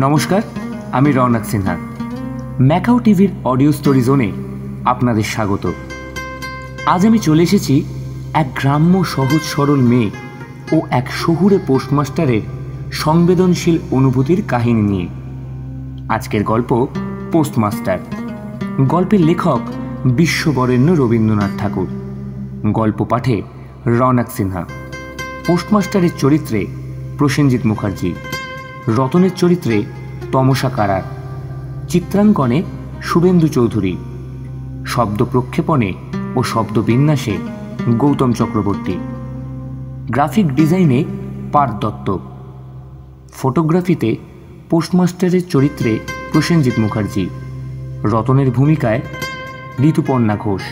নমস্কার, আমি রওনক সিনহা। ম্যাকাও টিভির অডিও স্টোরি জোনে আপনাদের স্বাগত। আজ আমি চলে এসেছি এক গ্রাম্য সহজ সরল মেয়ে ও এক শহুরে পোস্টমাস্টারের সংবেদনশীল অনুভূতির কাহিনী নিয়ে। আজকের গল্প পোস্টমাস্টার। গল্পের লেখক বিশ্ববরেণ্য রবীন্দ্রনাথ ঠাকুর। গল্প পাঠে রওনক সিনহা। পোস্টমাস্টারের চরিত্রে প্রসেনজিৎ মুখার্জি, রতনের চরিত্রে তমসা কারার, চিত্রাঙ্কনে শুভেন্দু চৌধুরী, শব্দ প্রক্ষেপণে ও শব্দবিন্যাসে গৌতম চক্রবর্তী, গ্রাফিক ডিজাইনে পার্থ দত্ত, ফটোগ্রাফিতে পোস্টমাস্টারের চরিত্রে প্রসেনজিৎ মুখার্জি, রতনের ভূমিকায় ঋতুপর্ণা ঘোষ,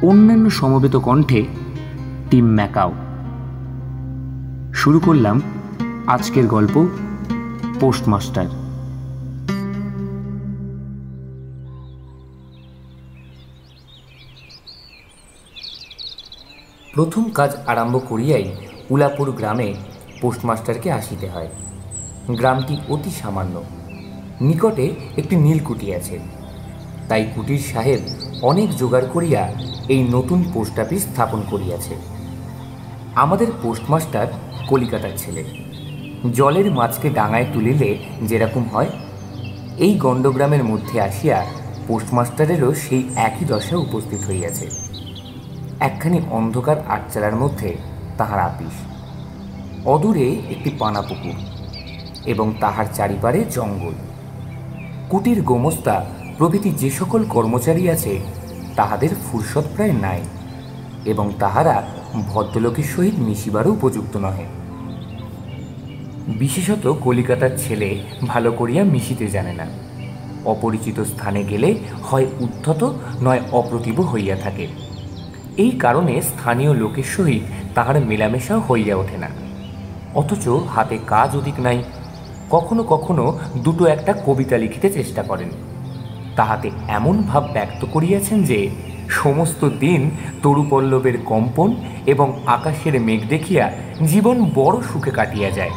অন্যান্য সমবেত কণ্ঠে টিম ম্যাকাও। শুরু করলাম আজকের গল্প পোস্টমাস্টার। প্রথম কাজ আরম্ভ করিয়াই উলাপুর গ্রামে পোস্টমাস্টারকে আসিতে হয়। গ্রামটি অতি সামান্য, নিকটে একটি নীলকুঠি আছে। তাই কুটির সাহেব অনেক জোগাড় করিয়া এই নতুন পোস্ট অফিস স্থাপন করিয়াছে। আমাদের পোস্টমাস্টার কলিকাতার ছেলে। জলের মাছকে ডাঙায় তুলিলে যেরকম হয়, এই গণ্ডগ্রামের মধ্যে আসিয়া পোস্টমাস্টারেরও সেই একই দশা উপস্থিত হইয়াছে। একখানি অন্ধকার আটচালার মধ্যে তাহার আপিস, অদূরে একটি পানা পুকুর এবং তাহার চারিপারে জঙ্গল। কুটির গোমস্তা প্রভৃতি যে সকল কর্মচারী আছে তাহাদের ফুরসত প্রায় নাই, এবং তাহারা ভদ্রলোকের সহিত মিশিবারও উপযুক্ত নহে। বিশেষত কলিকাতার ছেলে ভালো করিয়া মিশিতে জানে না। অপরিচিত স্থানে গেলে হয় উদ্ধত নয় অপ্রতিভ হইয়া থাকে। এই কারণে স্থানীয় লোকের সহিত তাহার মেলামেশাও হইয়া ওঠে না। অথচ হাতে কাজ অধিক নাই। কখনো কখনো দুটো একটা কবিতা লিখিতে চেষ্টা করেন। তাহাতে এমন ভাব ব্যক্ত করিয়াছেন যে সমস্ত দিন তরুপল্লবের কম্পন এবং আকাশের মেঘ দেখিয়া জীবন বড় সুখে কাটিয়া যায়।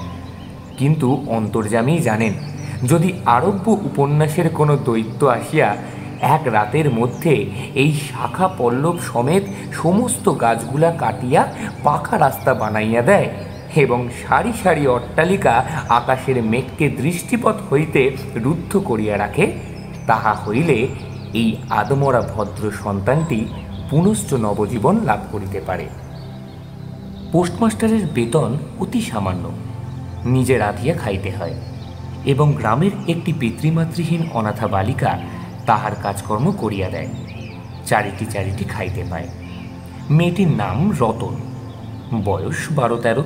কিন্তু অন্তর্যামী জানেন, যদি আরব্য উপন্যাসের কোনো দৈত্য আসিয়া এক রাতের মধ্যে এই শাখা পল্লব সমেত সমস্ত গাছগুলা কাটিয়া পাকা রাস্তা বানাইয়া দেয় এবং সারি সারি অট্টালিকা আকাশের মেঘকে দৃষ্টিপথ হইতে রুদ্ধ করিয়া রাখে, তাহা হইলে এই আদমরা ভদ্র সন্তানটি পুনশ্চ নবজীবন লাভ করিতে পারে। পোস্টমাস্টারের বেতন অতি সামান্য, নিজে রাঁধিয়া খাইতে হয়, এবং গ্রামের একটি পিতৃমাতৃহীন অনাথা বালিকা তাহার কাজকর্ম করিয়া দেয়। চারিটি চারিটি খাইতে পায়। মেয়েটির নাম রতন, বয়স 12-13।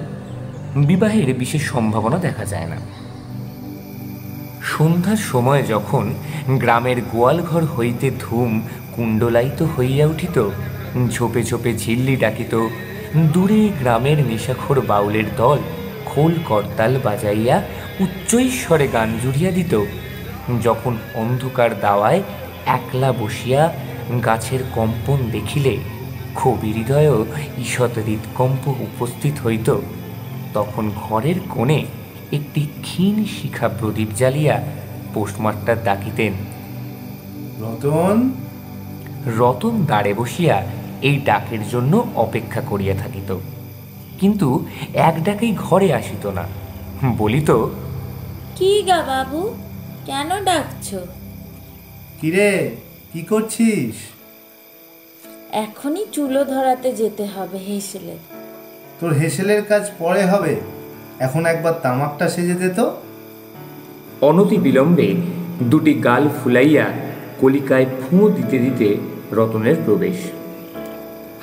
বিবাহের বিশেষ সম্ভাবনা দেখা যায় না। সন্ধ্যার সময় যখন গ্রামের গোয়ালঘর হইতে ধূম কুণ্ডলায়িত হইয়া উঠিত, ঝোপে ঝোপে ঝিল্লি ডাকিত, দূরে গ্রামের নেশাখোর বাউলের দল খোল করতাল বাজাইয়া উচ্চৈস্বরে গান জুড়িয়া দিত, যখন অন্ধকার দাওয়ায় একলা বসিয়া গাছের কম্পন দেখিলে কবি হৃদয়েও ঈষৎ হৃৎকম্প উপস্থিত হইত, তখন ঘরের কোণে একটি ক্ষীণ শিখা প্রদীপ জ্বালিয়া পোস্টমাস্টার ডাকিতেন, রতন। রতন দাঁড়ে বসিয়া এই ডাকের জন্য অপেক্ষা করিয়া থাকিত, কিন্তু এক ডাকেই ঘরে আসিত না। বলিত, কি গা বাবু, কেন ডাকছ? কিরে, কি করছিস? এখনই চুলো ধরাতে যেতে হবে হেসেলে। তোর হেসেলের কাজ পরে হবে, এখন একবার তামাকটা সেজে দে তো। অনতি বিলম্বে দুটি গাল ফুলাইয়া কলিকায় ফুঁ দিতে দিতে রতনের প্রবেশ।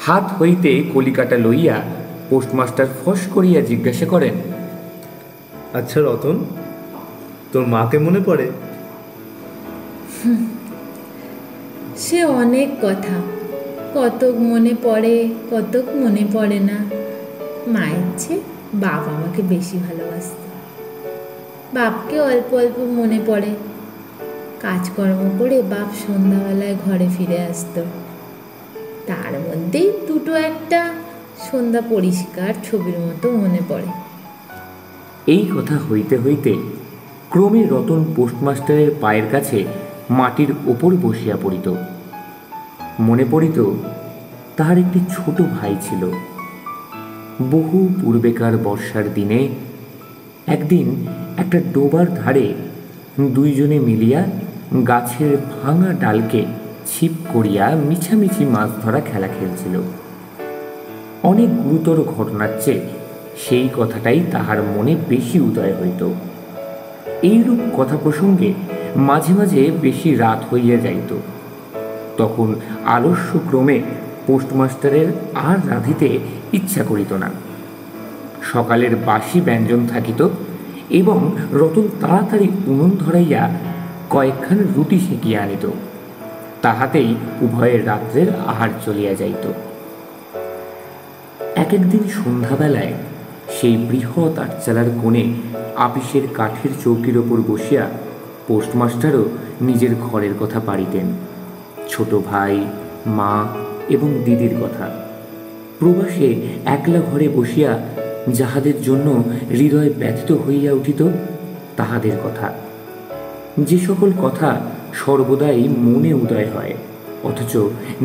হাত হইতে কলিকাটা লইয়া পোস্টমাস্টার ফস করিয়া জিজ্ঞাসা করেন, আচ্ছা রতন, তোর মাকে মনে পড়ে? সে অনেক কথা, কতক মনে পড়ে, কতক মনে পড়ে না। মায়ের চেয়ে বাপ আমাকে বেশি ভালোবাসত। বাপকে অল্প অল্প মনে পড়ে। কাজকর্ম করে বাপ সন্ধ্যাবেলায় ঘরে ফিরে আসতো, তার মধ্যেই দুটো একটা সন্ধ্যা পরিষ্কার ছবির মতো মনে পড়ে। এই কথা হইতে হইতে ক্রমে রতন পোস্টমাস্টারের পায়ের কাছে মাটির ওপর বসিয়া পড়িত। মনে পড়িত তাহার একটি ছোট ভাই ছিল। বহু পূর্বেকার বর্ষার দিনে একদিন একটা ডোবার ধারে দুইজনে মিলিয়া গাছের ভাঙা ডালকে ছিপ করিয়া মিছামিছি মাছ ধরা খেলা খেলছিল। অনেক গুরুতর ঘটনার চেয়ে সেই কথাটাই তাহার মনে বেশি উদয় হইত। এইরূপ কথা প্রসঙ্গে মাঝে মাঝে বেশি রাত হইয়া যাইত। তখন আলস্যক্রমে পোস্টমাস্টারের আর রাঁধিতে ইচ্ছা করিত না। সকালের বাসি ব্যঞ্জন থাকিত এবং রতন তাড়াতাড়ি উনুন ধরাইয়া কয়েকখান রুটি সেঁকিয়া আনিত। তাহাতেই উভয়ের রাত্রের আহার চলিয়া যাইত। এক একদিন সন্ধ্যাবেলায় সেই বৃহৎ আটচালার কোণে আপিসের কাঠের চৌকির ওপর বসিয়া পোস্টমাস্টারও নিজের ঘরের কথা পাড়িতেন, ছোট ভাই, মা এবং দিদির কথা। প্রবাসে একলা ঘরে বসিয়া যাহাদের জন্য হৃদয় ব্যথিত হইয়া উঠিত তাহাদের কথা, যে সকল কথা সর্বদাই মনে উদয় হয়, অথচ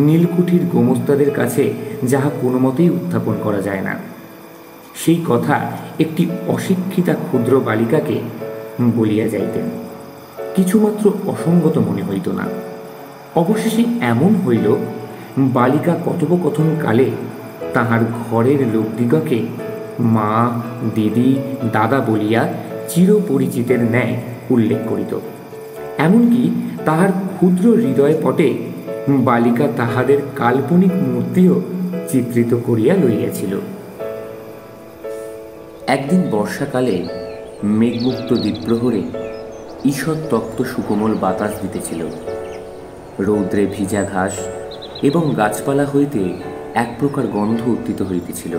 নীলকুঠির গোমস্তাদের কাছে যাহা কোনো মতেই উত্থাপন করা যায় না, সেই কথা একটি অশিক্ষিতা ক্ষুদ্র বালিকাকে বলিয়া যাইতেন। কিছুমাত্র অসঙ্গত মনে হইত না। অবশেষে এমন হইল, বালিকা কথোপকথন কালে তাহার ঘরের লোকদিগকে মা, দিদি, দাদা বলিয়া চিরপরিচিতের ন্যায় উল্লেখ করিত। এমনকি তাহার ক্ষুদ্র হৃদয় পটে বালিকা তাহাদের কাল্পনিক মূর্তিও চিত্রিত করিয়া লইয়াছিল। একদিন বর্ষাকালে মেঘমুক্ত দ্বীপ্রহরে ঈষৎ তপ্ত সুকোমল বাতাস দিতেছিল। রৌদ্রে ভিজা ঘাস এবং গাছপালা হইতে এক প্রকার গন্ধ উত্থিত হইতেছিল।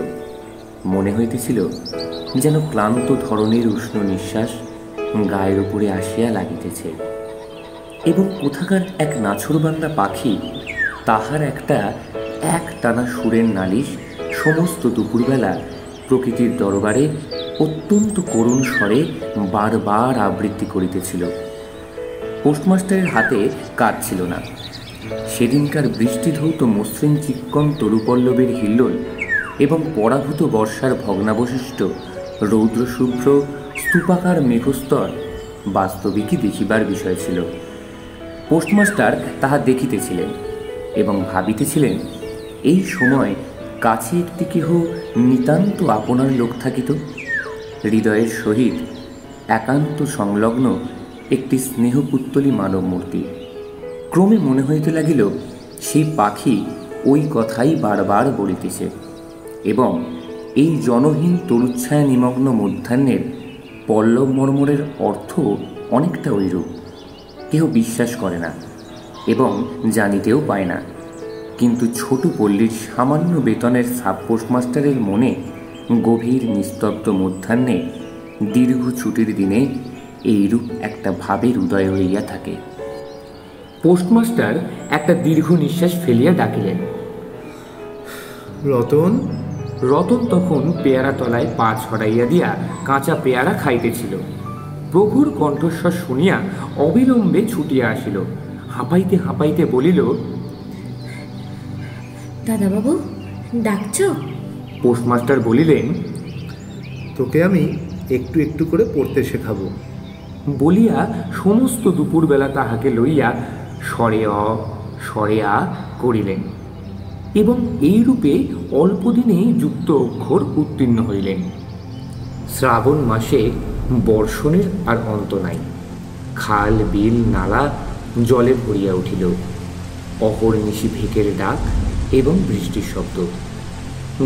মনে হইতেছিল যেন ক্লান্ত ধরনের উষ্ণ নিঃশ্বাস গায়ের উপরে আসিয়া লাগিতেছে, এবং কোথাকার এক নাছোড়বান্দা পাখি তাহার একটা এক টানা সুরের নালিশ সমস্ত দুপুরবেলা প্রকৃতির দরবারে অত্যন্ত করুণ স্বরে বারবার আবৃত্তি করিতেছিল। পোস্টমাস্টারের হাতে কাজ ছিল না। সেদিনকার বৃষ্টিধৌত মসৃণ চিক্কণ তরুপল্লবের হিল্লোল এবং পরাভূত বর্ষার ভগ্নাবশিষ্ট রৌদ্রশুভ্র স্তূপাকার মেঘস্তর বাস্তবিকই দেখিবার বিষয় ছিল। পোস্টমাস্টার তাহা দেখিতেছিলেন এবং ভাবিতেছিলেন, এই সময় কাছে একটি কেহ নিতান্ত আপনার লোক থাকিত, হৃদয়ের সহিত একান্ত সংলগ্ন একটি স্নেহপুত্তলী মানব মূর্তি। ক্রমে মনে হইতে লাগিল সেই পাখি ওই কথাই বারবার বলিতেছে, এবং এই জনহীন তরুচ্ছায়া নিমগ্ন মধ্যাহ্নের পল্লব মর্মরের অর্থ অনেকটা ঐরূপ। কেহ বিশ্বাস করে না এবং জানিতেও পায় না, কিন্তু ছোট পল্লীর সামান্য বেতনের সাব পোস্টমাস্টারের মনে গভীর নিস্তব্ধ মধ্যাহ্নে দীর্ঘ ছুটির দিনে এইরূপ একটা ভাবের উদয় হইয়া থাকে। পোস্টমাস্টার একটা দীর্ঘ নিঃশ্বাস ফেলিয়া ডাকিলেন, রতন। রতন তখন পেয়ারা তলায় পা ছড়াইয়া দিয়া কাঁচা পেয়ারা খাইতেছিল। প্রভুর কণ্ঠস্বর শুনিয়া অবিলম্বে ছুটিয়া আসিল। হাঁপাইতে হাঁপাইতে বলিল, দাদাবাবু ডাকছ? পোস্টমাস্টার বলিলেন, তোকে আমি একটু একটু করে পড়তে শেখাবো। বলিয়া সমস্ত দুপুরবেলা তাহাকে লইয়া স্বরে আ করিলেন এবং এইরূপে অল্পদিনেই যুক্ত অক্ষর উত্তীর্ণ হইলেন। শ্রাবণ মাসে বর্ষণের আর অন্ত নাই। খাল, বিল, নালা জলে ভরিয়া উঠিল। অহর্নিশি ভেকের ডাক এবং বৃষ্টির শব্দ।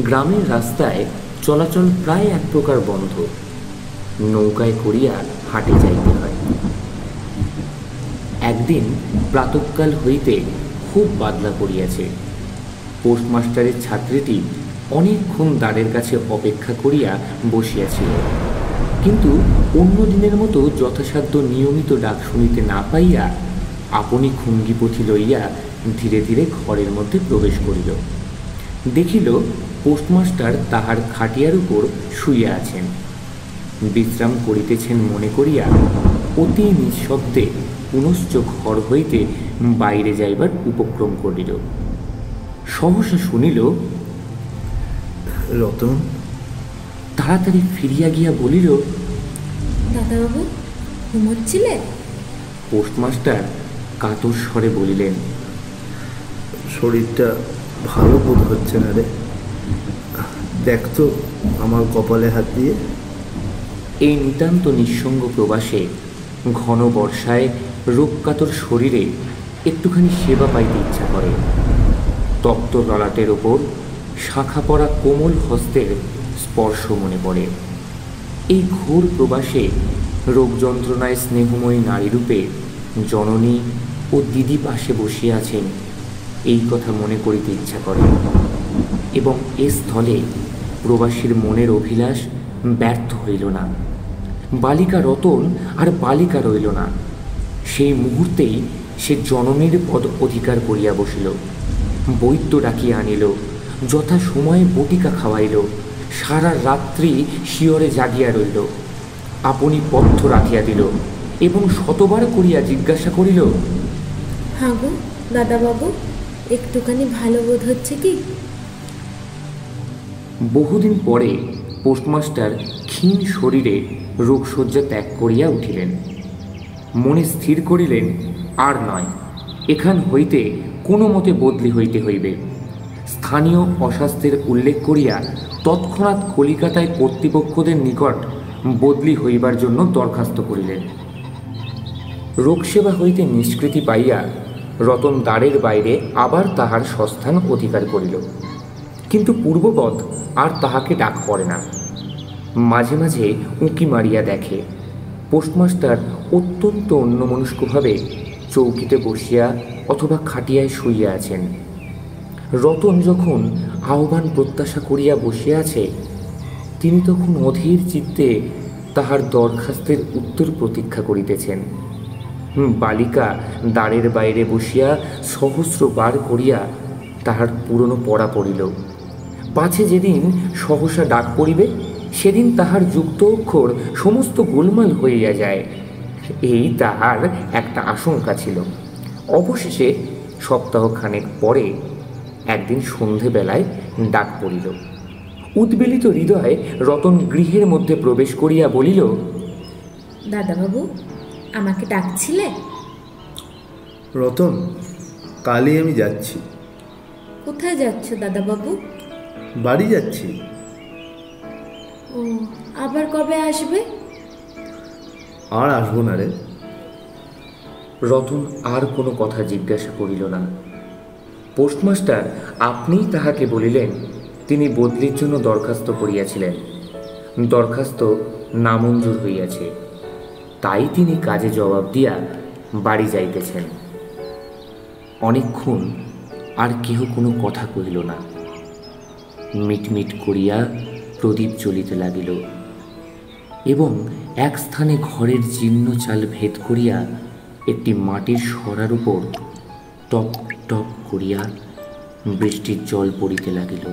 গ্রামের রাস্তায় চলাচল প্রায় এক প্রকার বন্ধ। নৌকায় করিয়া হাটে যাইতে হয়। একদিন প্রাতঃকাল হইতে খুব বাদলা পড়িয়াছে। পোস্টমাস্টারের ছাত্রীটি অনেকক্ষণ দ্বারের কাছে অপেক্ষা করিয়া বসিয়াছিল, কিন্তু অন্য দিনের মতো যথাসাধ্য নিয়মিত ডাক শুনিতে না পাইয়া আপনি খুঙ্গিপথি লইয়া ধীরে ধীরে ঘরের মধ্যে প্রবেশ করিল। দেখিল পোস্টমাস্টার তাহার খাটিয়ার উপর শুইয়া আছেন। বিশ্রাম করিতেছেন মনে করিয়া অতি নিঃশব্দে পুনশ্চ ঘর হইতে বাইরে যাইবার উপক্রম করিল। সহসা শুনিল, রতন। তাড়াতাড়ি ফিরিয়া গিয়া বলিল, দাদাবাবু ঘুমোচ্ছিলে? পোস্টমাস্টার কাতর স্বরে বলিলেন, শরীরটা ভালো বোধ হচ্ছে না রে, দেখ তো আমার কপালে হাত দিয়ে। এই নিতান্ত নিঃসঙ্গ প্রবাসে ঘন বর্ষায় রোগকাতর শরীরে একটুখানি সেবা পাইতে ইচ্ছা করে। তপ্ত ললাটের ওপর শাখা পড়া কোমল হস্তের স্পর্শ মনে পড়ে। এই ঘোর প্রবাসে রোগ যন্ত্রণায় স্নেহময়ী নারীরূপে জননী ও দিদি পাশে বসিয়া আছেন, এই কথা মনে করিতে ইচ্ছা করে। এবং এ স্থলে প্রবাসীর মনের অভিলাষ ব্যর্থ হইল না। বালিকা রতন আর বালিকা রইল না। সেই মুহূর্তেই সে জননীর পদ অধিকার করিয়া বসিল। বৈদ্য ডাকিয়া আনিল, যথা সময়ে বটিকা খাওয়াইল। সারা রাত্রি শিয়রে জাগিয়া রইল। আপনি পথ্য রাখিয়া দিল এবং শতবার করিয়া জিজ্ঞাসা করিল, হ্যাঁ গো দাদাবাবু, একটুখানি ভালো বোধ হচ্ছে কি? বহুদিন পরে পোস্টমাস্টার ক্ষীণ শরীরে রোগশয্যা ত্যাগ করিয়া উঠিলেন। মনে স্থির করিলেন, আর নয়, এখান হইতে কোনো মতে বদলি হইতে হইবে। স্থানীয় অস্বাস্থ্যের উল্লেখ করিয়া তৎক্ষণাৎ কলিকাতায় কর্তৃপক্ষদের নিকট বদলি হইবার জন্য দরখাস্ত করিলেন। রোগসেবা হইতে নিষ্কৃতি পাইয়া রতন দ্বারের বাইরে আবার তাহার স্বস্থান অধিকার করিল। কিন্তু পূর্ববৎ আর তাহাকে ডাক পড়ে না। মাঝে মাঝে উঁকি মারিয়া দেখে পোস্টমাস্টার অত্যন্ত অন্যমনস্কভাবে চৌকিতে বসিয়া অথবা খাটিয়ায় শুইয়া আছেন। রতন যখন আহ্বান প্রত্যাশা করিয়া বসিয়া আছে, তিনি তখন অধীর চিত্তে তাহার দরখাস্তের উত্তর প্রতীক্ষা করিতেছেন। বালিকা দ্বারের বাইরে বসিয়া সহস্রবার করিয়া তাহার পুরনো পড়া পড়িল। পাছে যেদিন সহসা ডাক পড়িবে, সেদিন তাহার যুক্ত অক্ষর সমস্ত গোলমাল হইয়া যায়, এই তাহার একটা আশঙ্কা ছিল। অবশেষে সপ্তাহখানেক পরে একদিন সন্ধেবেলায় ডাক পড়িল। উদ্বেলিত হৃদয়ে রতন গৃহের মধ্যে প্রবেশ করিয়া বলিল, দাদাবাবু আমাকে ডাকছিলে? রতন, কালই আমি যাচ্ছি। কোথায় যাচ্ছ দাদাবাবু? বাড়ি যাচ্ছি। ও, আবার কবে আসবে? আর আসবো না রে। রতন আর কোনো কথা জিজ্ঞাসা করিল না। পোস্টমাস্টার আপনিই তাহাকে বলিলেন তিনি বদলির জন্য দরখাস্ত করিয়াছিলেন, দরখাস্ত নামঞ্জুর হইয়াছে, তাই তিনি কাজে জবাব দিয়া বাড়ি যাইতেছেন। অনেকক্ষণ আর কেহ কোনো কথা কহিল না। মিটমিট করিয়া প্রদীপ জ্বলিতে লাগিল এবং এক স্থানে ঘরের জীর্ণ চাল ভেদ করিয়া একটি মাটির সরার উপর টপ টপ করিয়া বৃষ্টির জল পড়িতে লাগিল।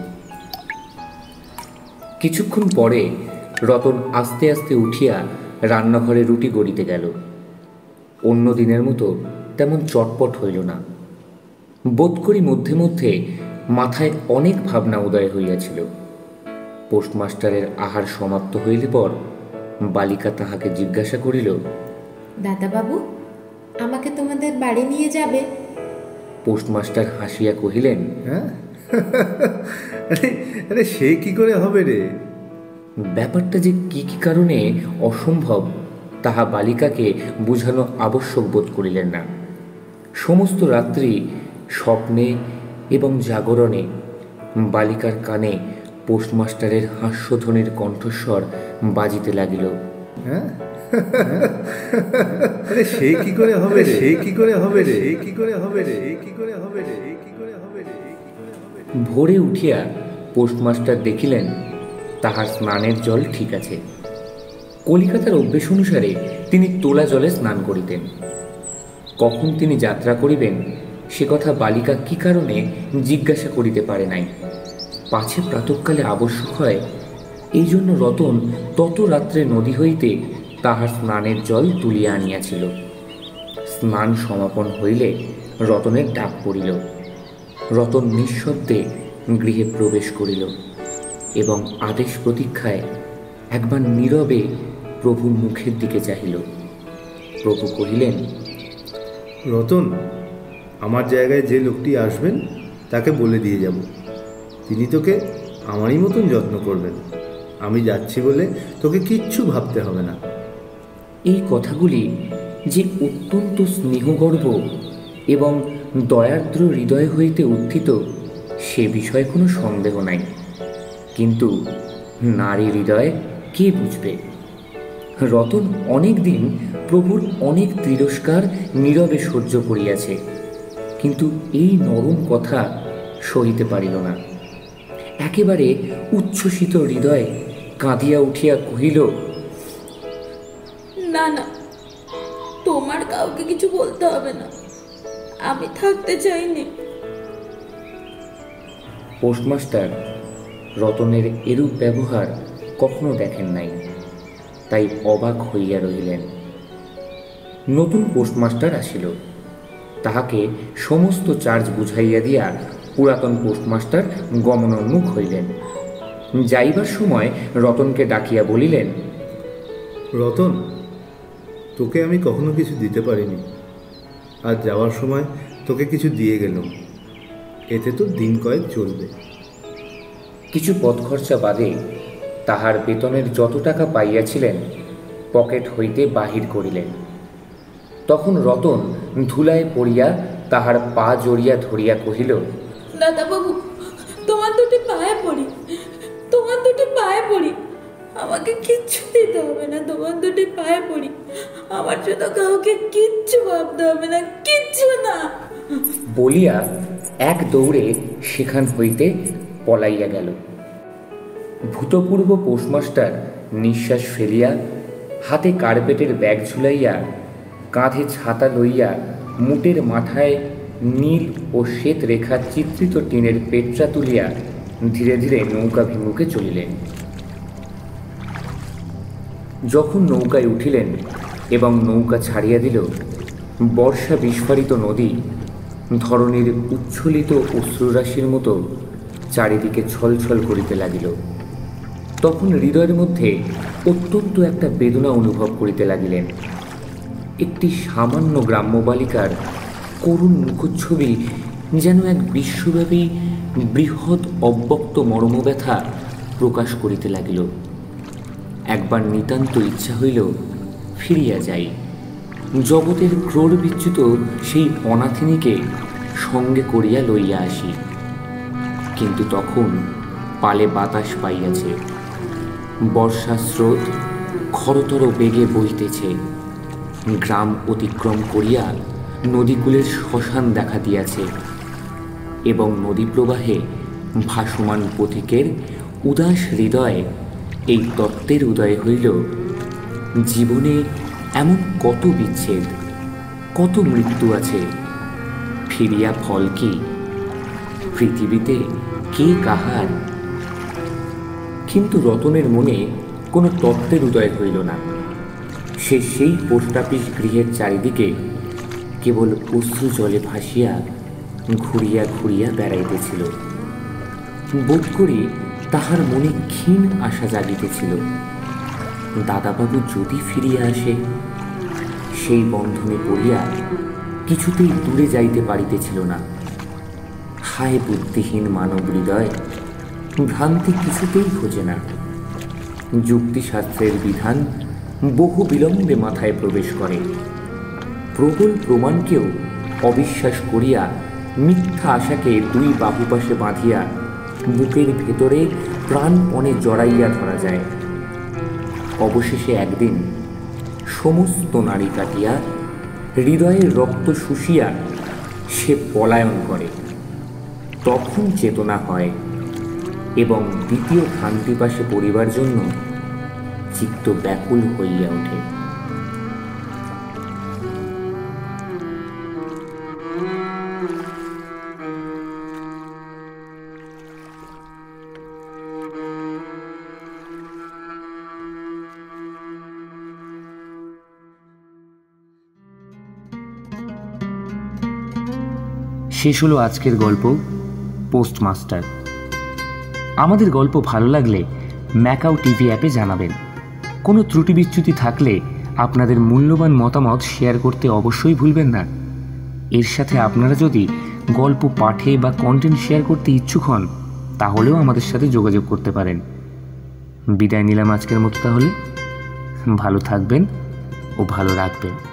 কিছুক্ষণ পরে রতন আস্তে আস্তে উঠিয়া রান্নাঘরে রুটি গড়িতে গেল। অন্য দিনের মতো তেমন চটপট হইল না। বোধ করি মধ্যে মধ্যে মাথায় অনেক ভাবনা উদয় হইয়াছিল। পোস্টমাস্টারের আহার সমাপ্ত হইলে পর বালিকা তাহাকে জিজ্ঞাসা করিল, দাদাবাবু আমাকে তোমাদের বাড়ি নিয়ে যাবে? পোস্টমাস্টার হাসিয়া কহিলেন, হ্যাঁ, আরে সে কি করে হবে রে? ব্যাপারটা যে কি কি কারণে অসম্ভব তাহা বালিকাকে বুঝানো আবশ্যক বোধ করিলেন না। সমস্ত রাত্রি স্বপ্নে এবং জাগরণে বালিকার কানে পোস্টমাস্টারের হাস্যধ্বনির কণ্ঠস্বর বাজিতে লাগিল। হ্যাঁ, আরে সে কি করে হবে রে? সে কি করে হবে রে? সে কি করে হবে রে? সে কি করে হবে রে? সে কি করে হবে রে? ভোরে উঠিয়া পোস্টমাস্টার দেখিলেন তাহার স্নানের জল ঠিক আছে। কলিকাতার অভ্যেস অনুসারে তিনি তোলা জলে স্নান করিতেন। কখন তিনি যাত্রা করিবেন সে কথা বালিকা কি কারণে জিজ্ঞাসা করিতে পারে নাই। পাছে প্রাতঃকালে আবশ্যক হয়, এই জন্য রতন তত রাত্রে নদী হইতে তাহার স্নানের জল তুলিয়া আনিয়াছিল। স্নান সমাপন হইলে রতনের ডাক পড়িল। রতন নিঃশব্দে গৃহে প্রবেশ করিল এবং আদেশ প্রতীক্ষায় একবার নীরবে প্রভুর মুখের দিকে চাহিল। প্রভু কহিলেন, রতন, আমার জায়গায় যে লোকটি আসবেন তাকে বলে দিয়ে যাব। তিনি তোকে আমারই মতন যত্ন করবেন। আমি যাচ্ছি বলে তোকে কিচ্ছু ভাবতে হবে না। এই কথাগুলি যে অত্যন্ত স্নেহগর্ভ এবং দয়ার্দ্র হৃদয় হইতে উত্থিত সে বিষয়ে কোনো সন্দেহ নাই। কিন্তু নারী হৃদয় কে বুঝবে? রতন অনেক দিন প্রভুর অনেক তিরস্কার নীরবে সহ্য করিয়াছে, কিন্তু এই নরম কথা সহিতে পারিল না। একেবারে উচ্ছ্বসিত হৃদয় কাঁদিয়া উঠিয়া কহিল, না না, তোমার কাউকে কিছু বলতে হবে না, আমি থাকতে চাইনি। পোস্টমাস্টার রতনের এরূপ ব্যবহার কখনো দেখেন নাই, তাই অবাক হইয়া রহিলেন। নতুন পোস্টমাস্টার আসিল। তাহাকে সমস্ত চার্জ বুঝাইয়া দিয়া পুরাতন পোস্টমাস্টার গমনোন্মুখ হইলেন। যাইবার সময় রতনকে ডাকিয়া বলিলেন, রতন, তোকে আমি কখনো কিছু দিতে পারিনি, আর যাওয়ার সময় তোকে কিছু দিয়ে গেলাম। এতে তো দিন কয়েক চলবে। কিছু পথ খরচা বাদে তাহার বেতনের যত টাকা পাইয়াছিলেন পকেট হইতে বাহির করিলেন। তখন রতন ধুলায় পড়িয়া তাহার পা জড়িয়া ধরিয়া কহিল, দাদাবাবু, তোমার দুটি পায়ে পড়ি, তোমার দুটি পায়ে পড়ি, আমাকে কিচ্ছু দিতে হবে না, তোমার দুটি পায়ে পড়ি, আমার জন্য কাউকে কিচ্ছু ভাবতে হবে না, কিচ্ছু না। বলিয়া এক দৌড়ে সেখান হইতে পলাইয়া গেল। ভূতপূর্ব পোস্টমাস্টার নিঃশ্বাস ফেলিয়া হাতে কার্পেটের ব্যাগ ঝুলাইয়া কাঁধে ছাতা লইয়া মুটের মাথায় নীল ও শ্বেত রেখা চিত্রিত টিনের পেট্রা তুলিয়া ধীরে ধীরে নৌকাভিমুখে চলিলেন। যখন নৌকায় উঠিলেন এবং নৌকা ছাড়িয়া দিল, বর্ষা বিস্ফারিত নদী ধরণীর উচ্ছ্বলিত অশ্রুরাশির মতো চারিদিকে ছলছল করিতে লাগিল। তখন হৃদয়ের মধ্যে অত্যন্ত একটা বেদনা অনুভব করিতে লাগিলেন। একটি সামান্য গ্রাম্য বালিকার করুণ মুখচ্ছবি যেন এক বিশ্বব্যাপী বৃহৎ অব্যক্ত মর্মব্যথা প্রকাশ করিতে লাগিল। একবার নিতান্ত ইচ্ছা হইল ফিরিয়া যাই, জগতের ক্রোড় বিচ্যুত সেই অনাথিনীকে সঙ্গে করিয়া লইয়া আসি। কিন্তু তখন পালে বাতাস পাইয়াছে, বর্ষার স্রোত খরতর বেগে বহিতেছে, গ্রাম অতিক্রম করিয়া নদীকূলের শ্মশান দেখা দিয়াছে এবং নদী প্রবাহে ভাসমান পথিকের উদাস হৃদয়ে এই তত্ত্বের উদয় হইল, জীবনে এমন কত বিচ্ছেদ, কত মৃত্যু আছে, ফিরিয়া ফল কি? পৃথিবীতে কে কাহার? কিন্তু রতনের মনে কোনো তত্ত্বের উদয় হইল না। সে সেই পোস্ট অফিস গৃহের চারিদিকে কেবল অশ্রু জলে ভাসিয়া ঘুরিয়া ঘুরিয়া বেড়াইতেছিল। বোধ করি তাহার মনে ক্ষীণ আশা জাগিতেছিল, দাদাবাবু যদি ফিরিয়া আসে। সেই বন্ধনে পড়িয়া কিছুতেই দূরে যাইতে পারিতেছিল না। হায় বুদ্ধিহীন মানব হৃদয়, ভ্রান্তি কিছুতেই খোঁজে না। যুক্তিশাস্ত্রের বিধান বহু বিলম্বে মাথায় প্রবেশ করে। প্রবল প্রমাণকেও অবিশ্বাস করিয়া মিথ্যা আশাকে দুই বাহুপাশে বাঁধিয়া বুকের ভেতরে প্রাণপণে জড়াইয়া ধরা যায়। অবশেষে একদিন সমস্ত নাড়ি কাটিয়া হৃদয়ের রক্ত শুষিয়া সে পলায়ন করে। তখন চেতনা হয় এবং দ্বিতীয় ভ্রান্তিপাশে পড়িবার জন্য চিত্ত ব্যাকুল হইয়া ওঠে। শেষ হলো আজকের গল্প পোস্টমাস্টার। আমাদের গল্প ভালো লাগলে ম্যাকাও টিভি অ্যাপে জানাবেন। কোনো ত্রুটি বিচ্যুতি থাকলে আপনাদের মূল্যবান মতামত শেয়ার করতে অবশ্যই ভুলবেন না। এর সাথে আপনারা যদি গল্প পাঠে বা কন্টেন্ট শেয়ার করতে ইচ্ছুক হন তাহলেও আমাদের সাথে যোগাযোগ করতে পারেন। বিদায় নিলাম আজকের মতো। তাহলে ভালো থাকবেন ও ভালো রাখবেন।